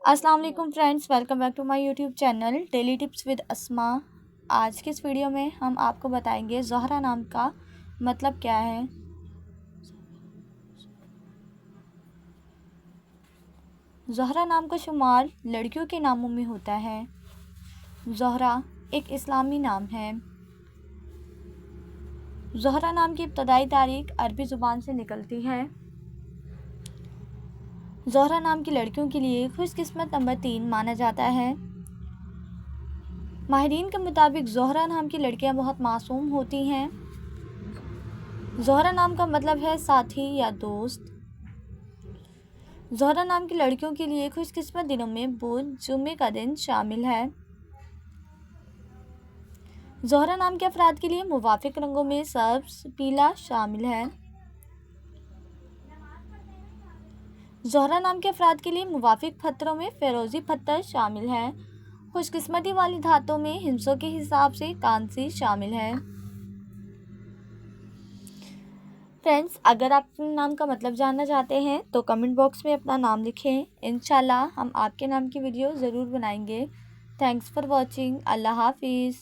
अस्सलाम वालेकुम friends, welcome back to my YouTube channel daily tips with Asma. आज के इस वीडियो में हम आपको बताएंगे ज़ोहरा नाम का मतलब क्या है। ज़ोहरा नाम का शुमार लड़कियों के नामों में होता है। ज़ोहरा एक इस्लामी नाम है। ज़ोहरा नाम की इब्तदाई तारीख अरबी ज़ुबान से निकलती है। ज़ोहरा नाम की लड़कियों के लिए खुशकिस्मत नंबर 3 माना जाता है। माहिरीन के मुताबिक ज़ोहरा नाम की लड़कियां बहुत मासूम होती हैं। ज़ोहरा नाम का मतलब है साथी या दोस्त। ज़ोहरा नाम की लड़कियों के लिए खुशकिस्मत दिनों में बुध जुम्मे का दिन शामिल है। ज़ोहरा नाम के अफराद के लिए मुवाफिक रंगों में सब्ज पीला शामिल है। ज़ोहरा नाम के अफराद के लिए मुवाफिक पत्थरों में फ़िरोज़ी पत्थर शामिल है। खुशकिस्मती वाली धातों में हिंसों के हिसाब से कांसी शामिल है। फ्रेंड्स, अगर आप अपने नाम का मतलब जानना चाहते हैं तो कमेंट बॉक्स में अपना नाम लिखें। इंशाल्लाह हम आपके नाम की वीडियो ज़रूर बनाएंगे। Thanks for watching. अल्लाह हाफिज़।